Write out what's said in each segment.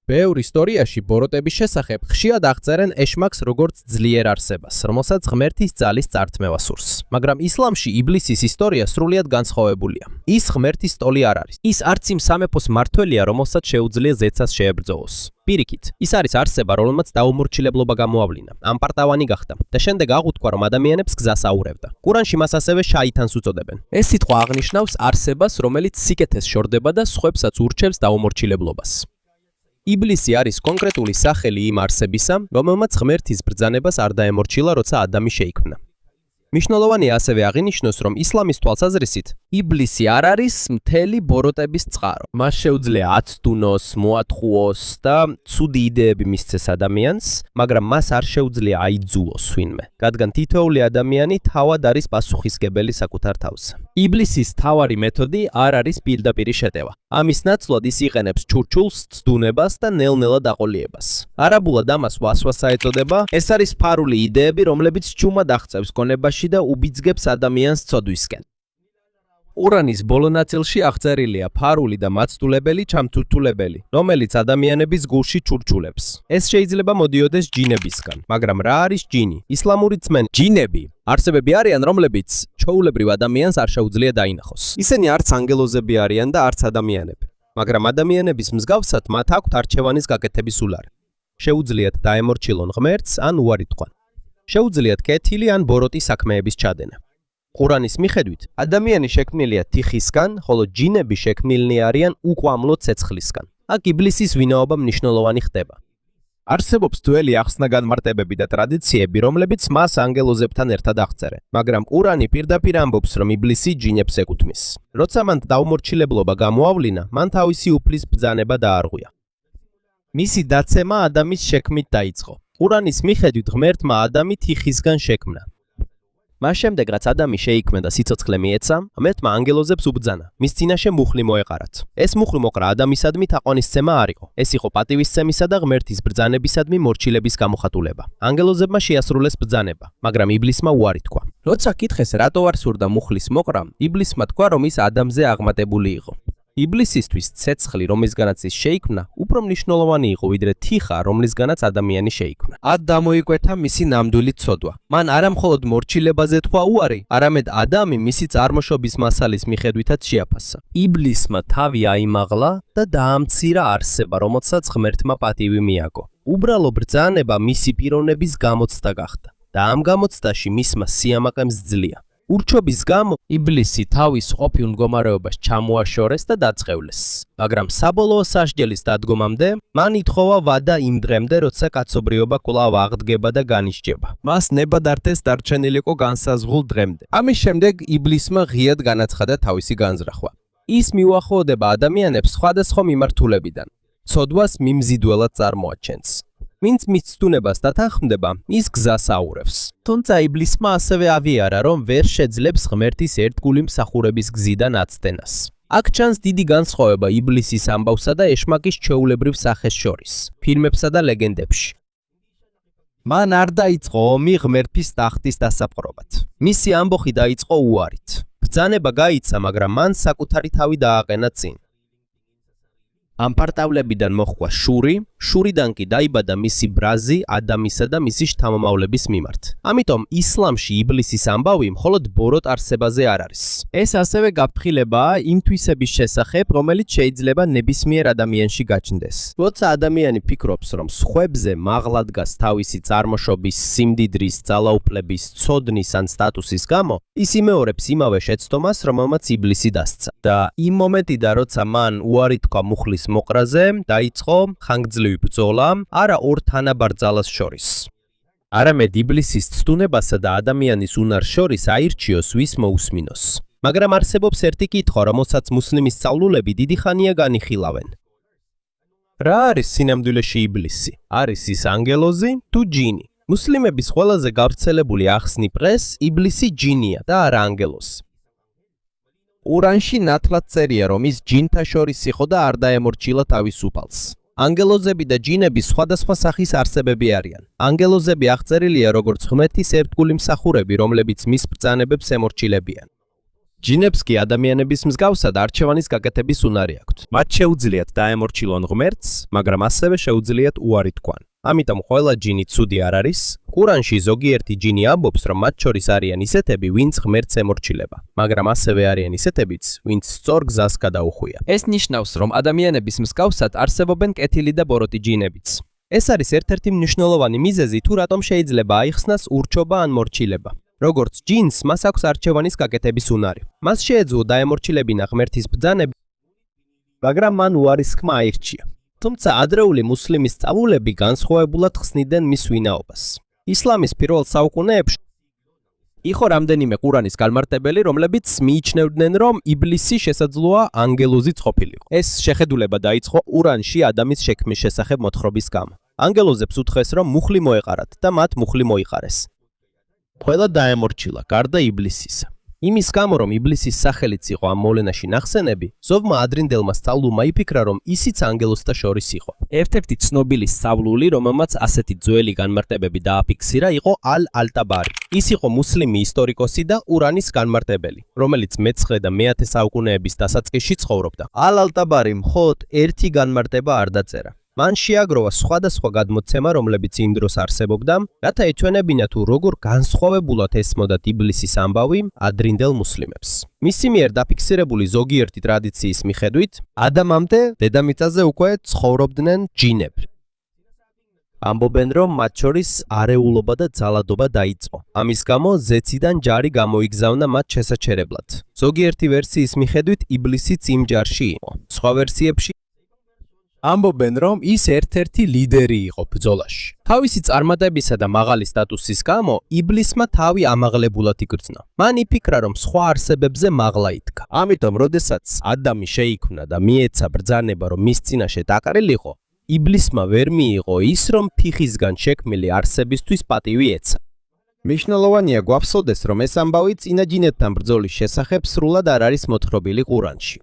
ბევრ ისტორიაში ბოროტების შესახებ ხშირად აღწერენ ეშმაკს როგორც ძლიერ არსებას, რომელსაც ღმერთის ძალის წართმევა სურს. მაგრამ ისლამში იბლისის ისტორია სრულიად განსხვავებულია. ის ღმერთის ტოლი არ არის. ის არც იმ სამეფოს მმართველია, რომელსაც შეუძლია ზეცას შეებრძოლოს. პირიქით, ის არის არსება, რომელმაც დაუმორჩილებლობა გამოავლინა, ამპარტავანი გახდა და შემდეგ აღუთქვა, რომ ადამიანებს გზას აურევდა. ყურანში მას ასევე შაითანს უწოდებენ. ეს სიტყვა აღნიშნავს არსებას, რომელიც სიკეთეს შორდება და სხვებსაც ურჩევს დაუმორჩილებლობას. იბლისი არის კონკრეტული სახელი იმ არსებისა, რომელმაც ღმერთის ბრძანებას არ დაემორჩილა, როცა ადამი შეიქმნა. მნიშვნელოვანია ასევე აღინიშნოს, რომ ისლამის თვალსაზრისით იბლისი არ არის მთელი ბოროტების წყარო. მას შეუძლია აცდუნოს, მოათხოვოს და ცუდი იდეები მისცეს ადამიანს, მაგრამ მას არ შეუძლია აიძულოს ვინმე, რადგან თითოეული ადამიანი თავად არის პასუხისმგებელი საკუთარ თავს. იბლისის თავარი მეთოდი არ არის პირდაპირი შეტევა. ამის ნაცვლად ის იყენებს ჩურჩულს, ცდუნებას და ნელ-ნელა დაყოლიებას. არაბულად ამას ვასვასა ეწოდება. ეს არის ფარული იდეები, რომლებიც ჩუმად აღწევს გონებაში და უბიძგებს ადამიანს ცოდვისკენ. ყურანის ბოლო ნაწილში აღწერილია ფარული და მაცდულებელი ჩამთურთულებელი, რომელიც ადამიანების გულში ჩურჩულებს. ეს შეიძლება მოდიოდეს ჯინებისგან, მაგრამ რა არის ჯინი? ისლამური ძმენ ჯინები არსებები არიან, რომლებიც ჩვეულებრივ ადამიანს არ შეუძლია დაინახოს. ისინი არც ანგელოზები არიან და არც ადამიანები, მაგრამ ადამიანების მსგავსად მათ აქვთ არჩევანის გაკეთების ულარი. შეუძლიათ დაემორჩილონ ღმერთს ან უარი თქვან. შეუძლიათ კეთილი ან ბოროტი საქმეების ჩადენა. ყურანის მიხედვით, ადამიანი შექმნილია თიხისგან, ხოლო ჯინები შექმნილნი არიან უყვამლო ცეცხლისგან. აქ იბლისის ვინაობა მნიშვნელოვანი ხდება. არსებობს ძველი ახსნა-განმარტებები და ტრადიციები, რომლებიც მას ანგელოზებთან ერთად აღწერენ, მაგრამ ყურანი პირდაპირ ამბობს, რომ იბლისი ჯინებს ეკუთვნის. როცა მან დაუმორჩილებლობა გამოავლინა, მან თავისი უფლის ბრძანება დაარღვია. მისი დაცემა ადამის შექმნით დაიწყო. ყურანის მიხედვით ღმერთმა ადამი თიხისგან შექმნა. მას შემდეგ, რაც ადამი შეიქმნა და სიცოცხლე მიეცა, ღმერთმა ანგელოზებს უბრძანა, მის წინაშე მუხლი მოეყარათ. ეს მუხლი მოყრა ადამისადმი თაყვანისცემა არ იყო. ეს იყო პატივისცემისა და ღმერთის ბრძანებისადმი მორჩილების გამოხატულება. ანგელოზებმა შეასრულეს ბრძანება, მაგრამ იბლისმა უარი თქვა. როცა კითხეს, რატო არ სურდა მუხლის მოყრა, იბლისმა თქვა, რომ ის ადამზე აღმატებული იყო. იბლისისთვის ცეცხლი, რომლისგანაც ის შეიქმნა, უფრო მნიშვნელოვანი იყო, ვიდრე თიხა, რომლისგანაც ადამიანი შეიქმნა. ად დამოიკვეთა მისი ნამდვილი ცოდვა. მან არა მხოლოდ მორჩილებაზე თქვა უარი, არამედ ადამი მისი წარმოშობის მასალის მიხედვითაც შეაფასა. იბლისმა თავი აიმაღლა და დაამცირა არსება, რომელსაც ღმერთმა პატივი მიაგო. უბრალო ბრძანება მისი პიროვნების გამოცდა გახდა და ამ გამოცდაში მისმა სიამაყემ სძლია. ურჩობის გამო იბლისი თავის ყოფილ მდგომარეობას ჩამოაშორეს და დაწყევლეს, მაგრამ საბოლოო სასჯელის დადგომამდე მან ითხოვა ვადა იმ დღემდე, როცა კაცობრიობა კვლავ აღდგება და განისჯება. მას ნება დართეს დარჩენილიყო განსაზღვრულ დღემდე. ამის შემდეგ იბლისმა ღიად განაცხადა თავისი განზრახვა. ის მიუახლოვდება ადამიანებს სხვადასხვა მიმართულებიდან. ცოდვას მიმზიდველად წარმოაჩენს. ვინც მის ცდუნებას დათანხმდება, ის გზას აურევს. თუმცა იბლისმა ასევე ავიარა, რომ ვერ შეძლებს ღმერთის ერთგული მსახურების გზიდან აცდენას. აქ ჩანს დიდი განსხვავება იბლისის ამბავსა და ეშმაკის ჩვეულებრივ სახეს შორის, ფილმებსა და ლეგენდებში. მან არ დაიწყო ომი ღმერთის ტახტის დასაპყრობად. მისი ამბოხი დაიწყო უარით. ბრძანება გაიცა, მაგრამ მან საკუთარი თავი დააყენა წინ. ამპარტავლებიდან მოჰყვა შური, შურიდან კი დაიბადა მისი ბრაზი ადამისა და მისი შთამომავლების მიმართ. ამიტომ ისლამში იბლისის ამბავი მხოლოდ ბოროტ არსებაზე არ არის. ეს ასევე გაფრთხილებაა იმ თვისების შესახებ, რომელიც შეიძლება ნებისმიერ ადამიანში გაჩნდეს. როცა ადამიანი ფიქრობს, რომ სხვებზე მაღლა დგას თავისი წარმოშობის, სიმდიდრის, ძალაუფლების, ცოდნის ან სტატუსის გამო, ის იმეორებს იმავე შეცდომას, რომელმაც იბლისი დასცა. და იმ მომენტიდან, როცა მან უარი თქვა მუხლის მოყრაზე, დაიწყო ხანგრძლივი ბრძოლა, არა ორ თანაბარ ძალას შორის. არამედ იბლისის ცდუნებასა და ადამიანის უნარს შორის აირჩიოს, ვის მოусმინოს. მაგრამ არსებობს ერთი კითხვა, რომელსაც მუსლიმის სწავლულები დიდი ხანია განიხილავენ. რა არის სინამდვილეში იბლისი? არის ის ანგელოზი თუ ჯინი? მუსლიმების ყველაზე გავრცელებული ახსნი პრეს იბლისი ჯინია და არა ანგელოზი. ყურანში ნათლად წერია, რომ ის ჯინთა შორის იყო და არ დაემორჩილა თავისუფალს. ანგელოზები და ჯინები სხვადასხვა სახის არსებები არიან. ანგელოზები აღწერილია როგორც ღმერთის ერთგული მსახურები, რომლებიც მის ბრძანებებს ემორჩილებიან. ჯინებს კი ადამიანების მსგავსად არჩევანის გაკეთების უნარი აქვთ. მათ შეუძლიათ დაემორჩილონ ღმერთს, მაგრამ ასევე შეუძლიათ უარი თქვან. ამიტომ ყველა ჯინი ცუდი არ არის. ყურანში ზოგიერთი ჯინი ამბობს, რომ მათ შორის არიან ისეთები, ვინც ღმერთს ემორჩილება, მაგრამ ასევე არიან ისეთებიც, ვინც სწორ გზას გადაუხვია. ეს ნიშნავს, რომ ადამიანების მსგავსად არსებობენ კეთილი და ბოროტი ჯინებიც. ეს არის ერთ-ერთი მნიშვნელოვანი მიზეზი, თუ რატომ შეიძლება აიხსნას ურჩობა ან მორჩილება. როგორც ჯინს, მას აქვს არჩევანის გაკეთების უნარი. მას შეეძლო დაემორჩილებინა ღმერთის ბრძანები, მაგრამ მან უარის ხმა აირჩია. თუმცა ადრეული მუსლიმის სწავლულები განსხვავებულად ხსნიდნენ მის ვინაობას. ისლამის პირველ საუკუნეებში იყო რამდენიმე ყურანის განმარტებელი, რომლებიც მიიჩნევდნენ, რომ იბლისი შესაძლოა ანგელოზიც ყოფილიყო. ეს შეხედულება დაიწყო ყურანში ადამის შექმნის შესახებ მოთხრობის გამო. ანგელოზებს უთხრეს, რომ მუხლი მოეყარათ და მათ მუხლი მოიყარეს. ყველა დაემორჩილა, გარდა იბლისისა. იმის გამო, რომ იბლისის სახელიც იყო ამ მოვლენაში ნახსენები, ზოვმა ადრინდელმა სწავლულმა იფიქრა, რომ ისიც ანგელოზთა შორის იყო. ერთ-ერთი ცნობილი სწავლული, რომელმაც ასეთი ძველი განმარტებები დააფიქსირა, იყო ალ-ალტაბარი. ის იყო მუსლიმი ისტორიკოსი და ყურანის განმარტებელი, რომელიც მე-9 და მე-10 საუკუნეების დასაწყისში ცხოვრობდა. ალ-ალტაბარი მხოლოდ ერთი განმარტება არ დაწერა. მან შეაგროვა სხვადასხვა გადმოცემა, რომლებიც იმ დროს არსებობდა, რათა ეჩვენებინა თუ როგორ განსხვავებულად ესმოდათ იბლისის ამბავი ადრინდელ მუსლიმებს. მისი მიერ დაფიქსირებული ზოგიერთი ტრადიციის მიხედვით, ადამამდე დედამიწაზე უკვე ცხოვრობდნენ ჯინები. ამბობენ, რომ მათ შორის არეულობა და ძალადობა დაიწყო. ამის გამო ზეციდან ჯარი გამოიგზავნა მათ შესაჩერებლად. ზოგიერთი ვერსიის მიხედვით იბლისიც იმ ჯარში იყო. სხვა ვერსიებში ამბობენ, რომ ის ერთ-ერთი ლიდერი იყო ბრძოლაში. თავისი წარმატებისა და მაღალი სტატუსის გამო იბლისმა თავი ამაღლებულად იგრძნო. მან იფიქრა, რომ სხვა არსებებზე მაღლა იდგა. ამიტომ, როდესაც ადამი შეიქმნა და მიეცა ბრძანება, რომ მის წინაშე დაყრილიყო, იბლისმა ვერ მიიღო ის, რომ ფიხისგან შექმნილი არსებისთვის პატივი ეცა. მნიშვნელოვანია გვაფსოვდეს, რომ ეს ამბავი წინა ჯინებთან ბრძოლის შესახებ სრულად არ არის მოთხრობილი ყურანში.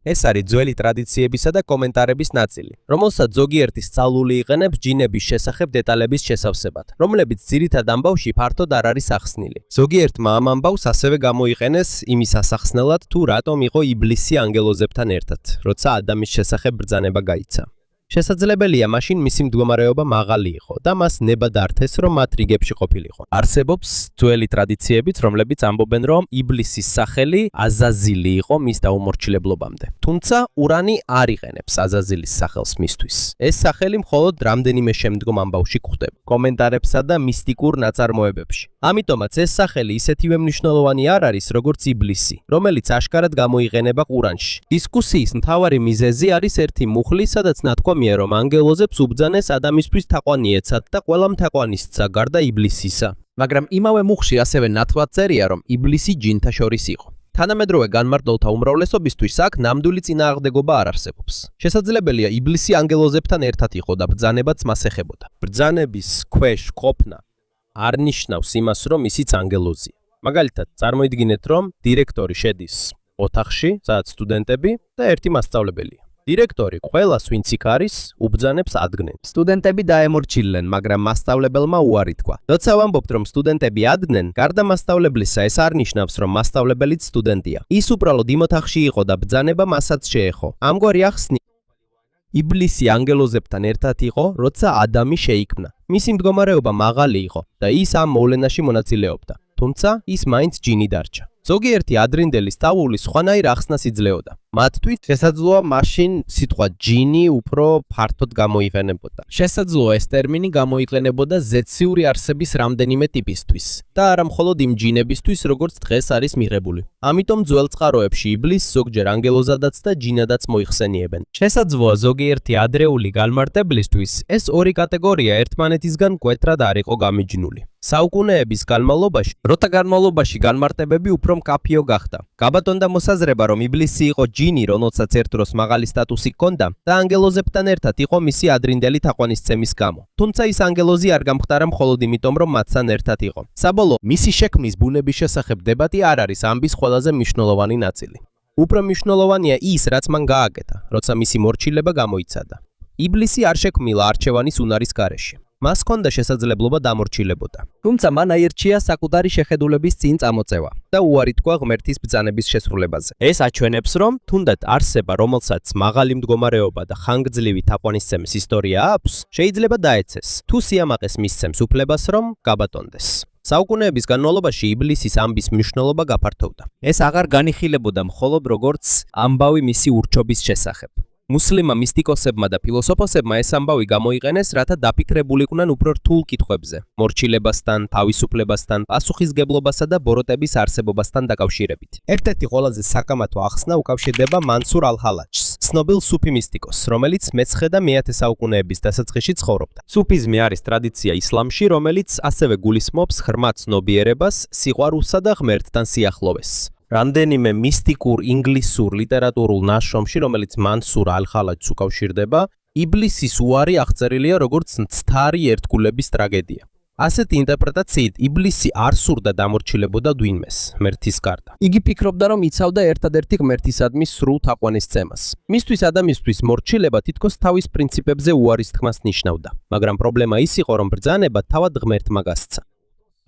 ეს არის ძველი ტრადიციებისა და კომენტარების ნაწილი, რომელსაც ზოგიერთი სწავლული იყენებს ჯინების შესახებ დეტალების შესავსებად, რომლებიც ძირითად ამბავში ფართოდ არ არის ახსნილი. ზოგიერთმა ამ ამბავს ასევე გამოიყენეს იმის ასახსნელად, თუ რატომ იყო იბლისი ანგელოზებთან ერთად, როცა ადამის შესახებ ბრძანება გაიცა. შესაძლებელია მაშინ მისი მდგომარეობა მაღალი იყო და მას ნება დართეს, რომ მათ რიგებში ყოფილიყო. არსებობს ძველი ტრადიციებიც, რომლებიც ამბობენ, რომ იბლისის სახელი აზაზილი იყო მის დაუმორჩილებლობამდე. თუმცა ყურანი არ იყენებს აზაზილის სახელს მისთვის. ეს სახელი მხოლოდ რამდენიმე შემდგომ ამბავში გვხვდება, კომენტარებსა და მისტიკურ ნაწარმოებებში. ამიტომაც ეს სახელი ისეთივე მნიშვნელოვანი არ არის, როგორც იბლისი, რომელიც აშკარად გამოიყენება ყურანში. დისკუსიის მთავარი მიზეზი არის ერთი მუხლი, სადაც ნათქვამია, რომ ანგელოზებს უბრძანეს ადამიანისთვის თაყვანი ეცათ და ყველამ თაყვანისცა გარდა იბლისისა. მაგრამ იმავე მუხლში ასევე ნათლად წერია, რომ იბლისი ჯინთა შორის იყო. თანამედროვე განმარტოლთა უმრავლესობისთვის აქ ნამდვილი წინააღმდეგობა არ არსებობს. შესაძლებელია იბლისი ანგელოზებთან ერთად იყო და ბრძანებაც მას ეხებოდა. ბრძანების ქვეშ ყოფნა არ ნიშნავს იმას, რომ ისიც ანგელოზია. მაგალითად, წარმოიდგინეთ, რომ დირექტორი შედის ოთახში, სადაც სტუდენტები და ერთი მასწავლებელია. დირექტორი ყველას, ვინც იქ არის, უბრძანებს ადგენენ. სტუდენტები დაემორჩილნენ, მაგრამ მასწავლებელმა უარი თქვა. როცა ვამბობთ, რომ სტუდენტები ადგენენ, გარდა მასწავლებლისა, ეს არ ნიშნავს, რომ მასწავლებელიც სტუდენტია. ის უბრალოდ იმ ოთახში იყო და ბრძანება მასაც შეეხო. ამგვარი ახსნით იბლისი ანგელოზებთან ერთად იყო, როცა ადამი შეიქმნა. მისი მდგომარეობა მაღალი იყო და ის ამ მოვლენაში მონაწილეობდა. თუმცა ის მაინც ჯინი დარჩა. ზოგიერთი ადრინდელი სწავლული სხვანაირ ახსნას იძლეოდა. მათთვის შესაძლოა მაშინ სიტყვა ჯინი უფრო ფართოდ გამოიყენებოდა. შესაძლოა ეს ტერმინი გამოიყენებოდა ზეციური არსების რამდენიმე ტიპისთვის და არა მხოლოდ იმ ჯინებისთვის, როგორც დღეს არის მიღებული. ამიტომ ძველ წყაროებში იბლისს ზოგჯერ ანგელოზადაც და ჯინადაც მოიხსენიებენ. შესაძლოა ზოგიერთი ადრეული განმარტებლისთვის ეს ორი კატეგორია ერთმანეთისგან მკვეთრად არ იყო გამიჯნული. საუკუნეების განმავლობაში განმარტებები უფრო მკაფიო გახდა. გაბატონდა მოსაზრება, რომ იბლისი იყო ჯინი, რომელსაც ერთ დროს მაღალი სტატუსი ჰქონდა და ანგელოზებთან ერთად იყო მისი ადრინდელი თაყვანისცემის გამო. თუმცა ის ანგელოზი არ გამხდარა მხოლოდ იმიტომ, რომ მათთან ერთად იყო. საბოლოოდ, მისი შექმნის ბუნების შესახებ დებატი არ არის ამბის ყველაზე მნიშვნელოვანი ნაწილი. უფრო მნიშვნელოვანია ის, რაც მან გააკეთა, როცა მისი მორჩილება გამოიცადა. იბლისი არ შექმნილა არჩევანის უნარის გარეშე. მას ჰქონდა შესაძლებლობა დამორჩილებოდა. თუმცა მან აირჩია საკუთარი შეხედულების წინ წამოწევა და უარი თქვა ღმერთის ბრძანების შესრულებაზე. ეს აჩვენებს, რომ თუნდაც არსება, რომელსაც მაღალი მდგომარეობა და ხანგრძლივი თაყვანისცემის ისტორია აქვს, შეიძლება დაეცეს, თუ სიამაყეს მისცემს უფლებას, რომ გაბატონდეს. საუკუნეების განმავლობაში იბლისის ამბის მნიშვნელობა გაფართოვდა. ეს აღარ განიხილებოდა მხოლოდ როგორც ამბავი მისი ურჩობის შესახებ. მუსლიმმა მისტიკოსებმა და ფილოსოფოსებმა ეს ამბავი გამოიყენეს, რათა დაფიქრებულიყვნენ უფრო რთულ კითხვებზე, მორჩილებასთან, თავისუფლებასთან, პასუხისგებლობასა და ბოროტების არსებობასთან დაკავშირებით. ერთ-ერთი ყველაზე საკამათო ახსნა უკავშირდება მანსურ ალ-ჰალაჯს, ცნობილ სუფი მისტიკოსს, რომელიც მე-9 და მე-10 საუკუნეების დასაწყისში ცხოვრობდა. სუფიზმი არის ტრადიცია ისლამში, რომელიც ასევე გულისხმობს ღრმა ცნობიერებას, სიყვარულსა და ღმერთთან სიახლოვეს. რამდენიმე მისტიკურ ინგლისურ ლიტერატურულ ნაშრომში, რომელიც მანსურ ალ-ჰალაჯს უკავშირდება, იბლისის უარი აღწერილია როგორც მცდარი ერთგულების ტრაგედია. ასეთი ინტერპრეტაციით იბლისი არ სურდა დამორჩილებოდა დვინმეს, ღმერთის გარდა. იგი ფიქრობდა, რომ იცავდა ერთადერთი ღმერთისადმი სრულ თაყვანისცემას. მისთვის ადამიანისთვის მორჩილება თითქოს თავის პრინციპებზე უარის თქმას ნიშნავდა, მაგრამ პრობლემა ის იყო, რომ ბრძანება თავად ღმერთმა გასცა.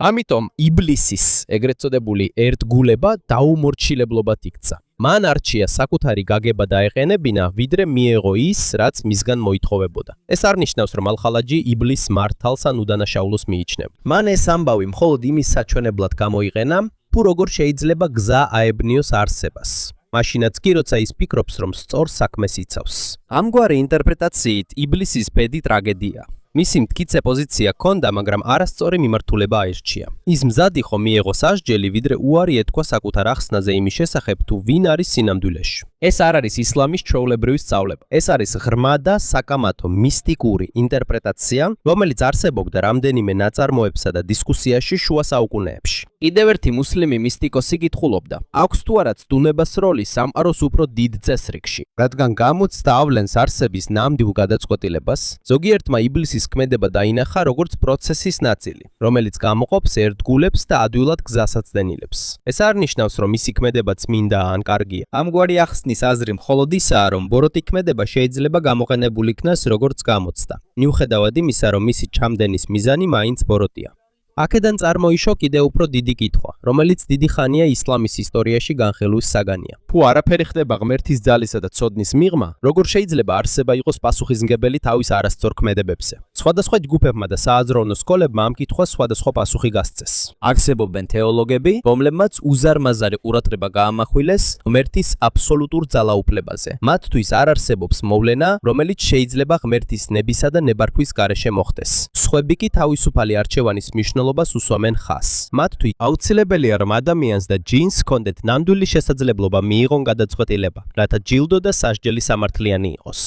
ამიტომ იბლისის, ეგრეთ წოდებული ერთგულება დაუმორჩილებლობად იქცა. მან არჩია საკუთარი გაგება დაეყენებინა, ვიდრე მიეღო ის, რაც მისგან მოითხოვებოდა. ეს არ ნიშნავს, რომ ალ-ჰალაჯი იბლისს მართალს ან უდანაშაულოს მიიჩნევდა. მან ეს ამბავი მხოლოდ იმის საჩვენებლად გამოიყენა, თუ როგორ შეიძლება გზა აებნიოს არსებას. მაშინაც კი, როცა ის ფიქრობს, რომ სწორ საქმეს იცავს. ამგვარი ინტერპრეტაციით იბლისის ბედი ტრაგედია. მისი მტკიცე პოზიცია ჰქონდა, მაგრამ არასწორი მიმართულება აირჩია. ის მზად იყო მიეღო სასჯელი, ვიდრე უარი ეთქვა საკუთარ ახსნაზე იმის შესახებ, თუ ვინ არის სინამდვილეში. ეს არ არის ისლამის ჩვეულებრივი სწავლება. ეს არის ღრმა და საკამათო მისტიკური ინტერპრეტაცია, რომელიც არსებობდა რამდენიმე ნაწარმოებსა და დისკუსიაში შუა საუკუნეებში. კიდევ ერთი მუსლიმი მისტიკოსი კითხულობდა: აქვს თუ არა ცდუნებას როლი სამყაროს უფრო დიდ წესრიგში? რადგან გამოცდა ავლენს არსების ნამდვილ გადაწყვეტილებას, ზოგიერთმა იბლისის ქმედება დაინახა როგორც პროცესის ნაწილი, რომელიც გამოყოფს ერთგულებს და ადვილად გზასაც დენილებს. ეს არ ნიშნავს, რომ მისი ქმედება წმინდა ან კარგია. ამგვარი ახსნის აზრი მხოლოდ ისაა, რომ ბოროტი ქმედება შეიძლება გამოყენებული იქნას როგორც გამოცდა. მიუხედავად იმისა, რომ მისი ჩამდენის მიზანი მაინც ბოროტია. აქედან წარმოიშვა კიდევ უფრო დიდი კითხვა, რომელიც დიდი ხანია ისლამის ისტორიაში განხილვის საგანია. თუ არაფერი ხდება ღმერთის ძალისა და ცოდნის მიღმა, როგორ შეიძლება არსება იყოს პასუხისმგებელი თავის არასწორ ქმედებებზე? სხვადასხვა ჯგუფებმა და სააზროვნო სკოლებმა ამ კითხვას სხვადასხვა პასუხი გასცეს. არსებობენ თეოლოგები, რომლებმაც უზარმაზარი ყურადღება გაამახვილეს ღმერთის აბსოლუტურ ძალაუფლებაზე. მათთვის არ არსებობს მოვლენა, რომელიც შეიძლება ღმერთის ნებისა და ნებარქვის გარეშე მოხდეს. სხვები კი თავისუფალი არჩევანის მნიშვნელობას უსვამენ ხაზს. მათთვის აუცილებელია, რომ ადამიანს და ჯინს ჰქონდეთ ნამდვილი შესაძლებლობა მიიღონ გადაწყვეტილება, რათა ჯილდო და სასჯელი სამართლიანი იყოს.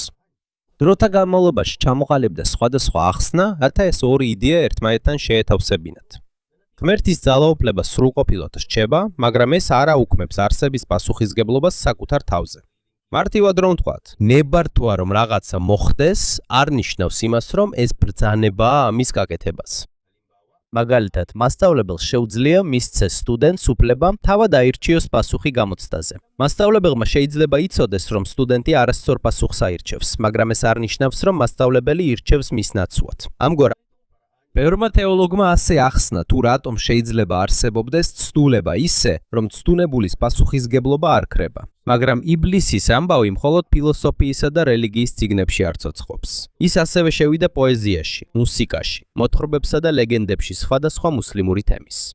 დროთა განმავლობაში ჩამოყალიბდა სხვადასხვა ახსნა, რათა ეს ორი იდეა ერთმანეთთან შეეთავსებინათ. ღმერთის ძალაუფლება სრულყოფილად რჩება, მაგრამ ეს არ აუქმებს არსების პასუხისგებლობას საკუთარ თავზე. მარტივად რომ ვთქვათ, ნებართვა რომ რაღაცა მოხდეს, არ ნიშნავს იმას, რომ ეს ბრძანებაა ამის გაკეთებას. მაგალითად, მასწავლებელს შეუძლია მისცეს სტუდენტს უფლება თავად აირჩიოს პასუხი გამოცდაზე. მასწავლებელმა შეიძლება იცოდეს, რომ სტუდენტი არასწორ პასუხს აირჩევს, მაგრამ ეს არ ნიშნავს, რომ მასწავლებელი ირჩევს მის ნაცვლად. ამგვარად, ბევრმა თეოლოგმა ასე ახსნა, თუ რატომ შეიძლება არსებობდეს ცდულება ისე, რომ ცდუნებულის პასუხისგებლობა არ ქრება. მაგრამ იბლისის ამბავი მხოლოდ ფილოსოფიისა და რელიგიის წიგნებში არ ცოცხლობს. ის ასევე შევიდა პოეზიაში, მუსიკაში, მოთხრობებსა და ლეგენდებში სხვადასხვა მუსლიმური თემის.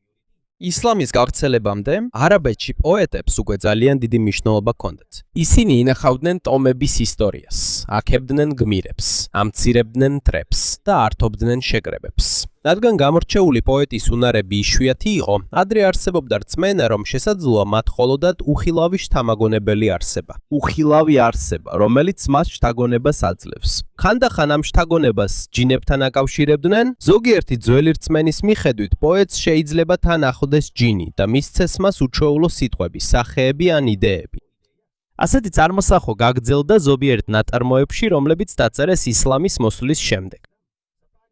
ისლამის გავრცელებამდე არაბეთში პოეტებს უკვე ძალიან დიდი მნიშვნელობა ჰქონდათ. ისინი ინახავდნენ ტომების ისტორიას, აქებდნენ გმირებს, ამცირებდნენ მტრებს და ართობდნენ შეკრებებს. რადგან გამორჩეული პოეტის უნარები იშვიათი იყო, ადრე არსებობდა რწმენა, რომ შესაძლოა მათ მხოლოდად უხილავი შთამაგონებელი არსება. უხილავი არსება, რომელიც მას შთაგონებას აძლევს. ხანდახან ამ შთაგონებას ჯინებთან აკავშირებდნენ, ზოგიერთი ძველი რწმენის მიხედვით პოეტს შეიძლება თან ახლდეს ჯინი და მისცეს მას უჩვეულო სიტყვები, სახეები ან იდეები. ასეთი წარმოსახვა გაგრძელდა ზოგიერთ ნაწარმოებში, რომლებიც დაწერეს ისლამის მოსვლის შემდეგ.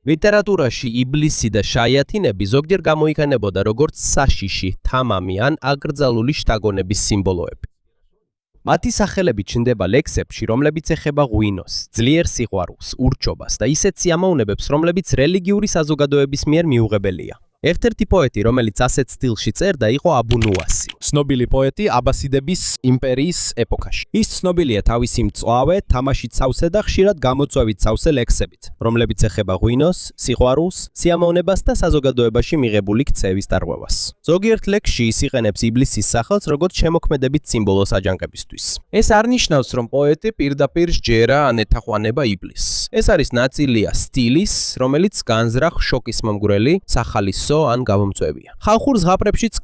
ლიტერატურაში იბლისი და შაიათინები ზოგჯერ გამოიყენებოდა როგორც საშიში, თამამი ან აკრძალული შთაგონების სიმბოლოები. მათი სახელები ჩნდება ლექსებში, რომლებიც ეხება ღვინოს, ძლიერ სიყვარულს, ურჩობას და ისეთ სიამოვნებებს, რომლებიც რელიგიური საზოგადოების მიერ მიუღებელია. ერთ-ერთი პოეტი, რომელიც ასეთ სტილში წერდა, იყო აბუ ნუასი. ცნობილი პოეტი აბასიდების იმპერიის ეპოქაში. ის ცნობილია თავისი მწვავე, თამაშით სავსე და ხშირად გამოწვევით სავსე ლექსებით, რომლებიც ეხება ღვინოს, სიყვარულს, სიამოვნებას და საზოგადოებაში მიღებული ქცევის დარღვევას. ზოგიერთ ლექსში ის იყენებს იბლისის სახელს როგორც შემოქმედებით სიმბოლოს აჯანყებისთვის. ეს არ ნიშნავს, რომ პოეტი პირდაპირ სჯერა ან ეთაყვანება იბლისს. ეს არის ნაწილია სტილის, რომელიც განზრახ შოკის მომგვრელი, სახალისო ან გამომწვევია. ხალხურ ზღაპრებშიც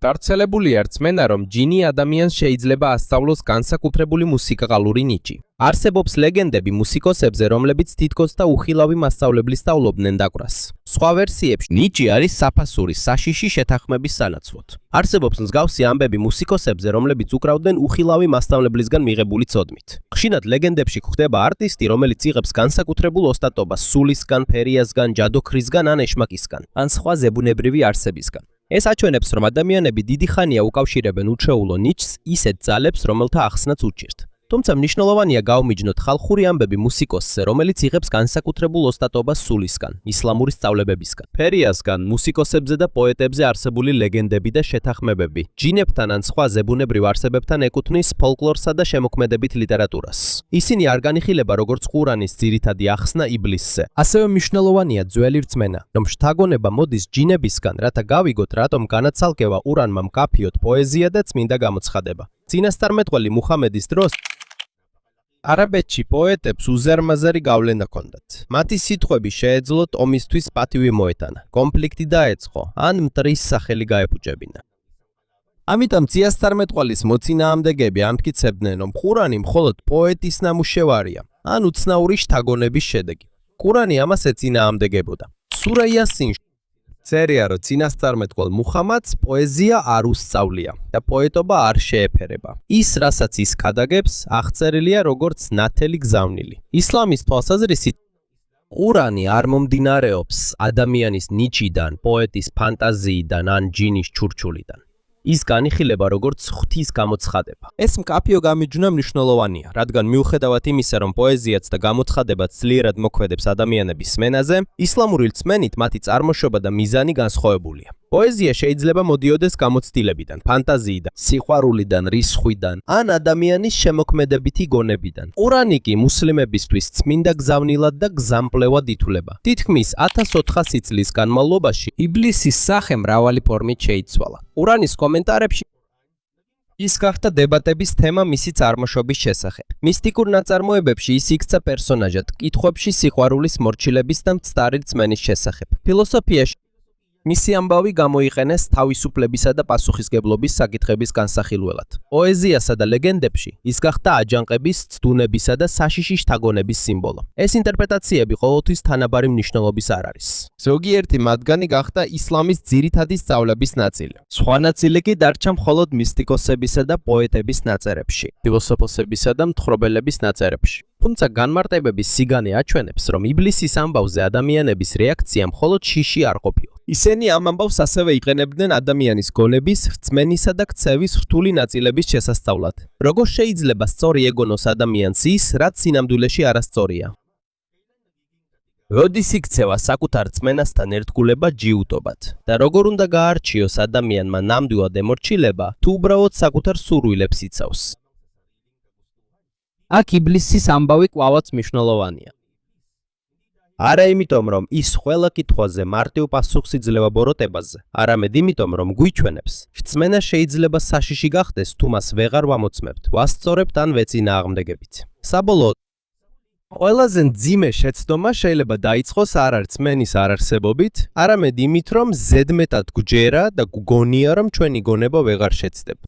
გავრცელებულია რწმენა, რომ ჯინი ადამიანს შეიძლება ასწავლოს განსაკუთრებული მუსიკალური ნიჭი. არსებობს ლეგენდები მუსიკოსებზე, რომლებიც თითქოს და უხილავი მასწავლებლის სწავლობდნენ დაკვრას. სხვა ვერსიებში ნიჭი არის საფასურის საშიში შეთანხმების სანაცვლოდ. არსებობს მსგავსი ამბები მუსიკოსებზე, რომლებიც უკრავდნენ უხილავი მასწავლებლისგან მიღებული ცოდნით. ხშირად ლეგენდებში გვხვდება არტისტი, რომელიც იღებს განსაკუთრებულ ოსტატობას სულისგან, ფერიასგან, ჯადოქრისგან ან ეშმაკისგან, ან სხვა ზებუნებრივი არსებისგან. ეს აჩვენებს, რომ ადამიანები დიდი ხანია უკავშირებენ უჩვეულო ნიჭს ისეთ ძალებს, რომელთა ახსნაც უჭირთ. თუმცა მნიშვნელოვანია გავმიჯნოთ ხალხური ამბები მუსიკოსზე, რომელიც იღებს განსაკუთრებულ ოსტატობას სულისგან, ისლამური სწავლებებისგან. ფერიასგან, მუსიკოსებზე და პოეტებზე არსებული ლეგენდები და შეთანხმებები, ჯინებთან ან სხვა ზებუნებრივ არსებებთან ეკუთვნის ფოლკლორსა და შემოქმედებით ლიტერატურას. ისინი არ განიხილება როგორც ყურანის ძირითადი ახსნა იბლისზე. ასევე მნიშვნელოვანია ძველი რწმენა, რომ შთაგონება მოდის ჯინებისგან, რათა გავიგოთ, რატომ განაცალკევა ყურანმა მკაფიოდ პოეზია და წმინდა გამოცხადება. წინასწარმეტყველი მუჰამედის დროს არაბეთში პოეტებს უზარმაზარი გავლენა ჰქონდათ. მათი სიტყვები შეეძლოთ ომისთვის პატივი მოეტანა, კონფლიქტი დაეწყო, ან მტრის სახელი გაეფუჭებინა. ამიტომ წინასწარმეტყველის მოწინააღმდეგეები ამტკიცებდნენ, რომ ყურანი მხოლოდ პოეტის ნამუშევარია, ან უცნაური შთაგონების შედეგი. ყურანი ამას ეწინააღმდეგებოდა. სურა იასინ წერია, რომ წინასწარმეტყველ მუჰამადს პოეზია არ უსწავლია და პოეტობა არ შეეფერება. ის, რასაც ის ქადაგებს, აღწერილია როგორც ნათელი გზავნილი. ისლამის თვალსაზრისით, ყურანი არ მომდინარეობს ადამიანის ნიჭიდან, პოეტის ფანტაზიიდან ან ჯინის ჩურჩულიდან. ის განიხილება როგორც ღვთის გამოცხადება. ეს მკაფიო გამიჯვნა მნიშვნელოვანია, რადგან მიუხედავად იმისა, რომ პოეზიაც და გამოცხადებაც ძლიერად მოქმედებს ადამიანების სმენაზე, ისლამური რწმენით მათი წარმოშობა და მიზანი განსხვავებულია. პოეზია შეიძლება მოდიოდეს გამოცდილებიდან, ფანტაზიიდან, სიყვარულიდან, რისხვიდან, ან ადამიანის შემოქმედებითი გონებიდან. ყურანი კი მუსლიმებისთვის წმინდა გზავნილად და გზამკვლევად ითვლება. თითქმის 1400 წლის განმავლობაში იბლისის სახე მრავალი ფორმით შეიცვალა. ყურანის კომენტარებში ის გახდა დებატების თემა მისი წარმოშობის შესახებ. მისტიკურ ნაწარმოებებში ის იქცა პერსონაჟად, კითხვებში სიყვარულის მორჩილების და მცდარი რწმენის შესახებ. ფილოსოფიაში მისი ამბავი გამოიყენეს თავისუფლებისა და პასუხისგებლობის საკითხების განსახილველად. პოეზიასა და ლეგენდებში ის გახდა აჯანყების, ცდუნებისა და საშიში შთაგონების სიმბოლო. ეს ინტერპრეტაციები ყოველთვის თანაბარი მნიშვნელობის არ არის. ზოგიერთი მათგანი გახდა ისლამის ძირითადი სწავლების ნაწილი. სხვა ნაწილი კი დარჩა მხოლოდ მისტიკოსებისა და პოეტების ნაწერებში, ფილოსოფოსებისა და მთხრობელების ნაწერებში. თუმცა განმარტებების სიგანე აჩვენებს, რომ იბლისის ამბავზე ადამიანების რეაქცია მხოლოდ შიში არ ყოფილა. ისინი ამ ამბავს ასევე იყენებდნენ ადამიანის გონების, რწმენისა და ქცევის რთული ნაწილების შესასწავლად. როგორ შეიძლება სწორი ეგონოს ადამიანს ის, რაც სინამდვილეში არასწორია? როდის იქცევა საკუთარ რწმენასთან ერთგულება ჯიუტობად და როგორ უნდა გაარჩიოს ადამიანმა ნამდვილად ემორჩილება, თუ უბრალოდ საკუთარ სურვილებს იცავს? აქ იბლისის ამბავი კვლავაც მნიშვნელოვანია. არა იმიტომ, რომ ის ყველა კითხვაზე მარტივ პასუხს იძლევა ბოროტებაზე, არამედ იმიტომ, რომ გვიჩვენებს, რწმენა შეიძლება საშიში გახდეს, თუ მას ვეღარ ვამოწმებთ, ვასწორებთ ან ვეწინააღმდეგებით. საბოლოოდ, ყველაზე მძიმე შეცდომა შეიძლება დაიწყოს არა რწმენის არარსებობით, არამედ იმით, რომ ზედმეტად გვჯერა და გვგონია, რომ ჩვენი გონება ვეღარ შეცდება.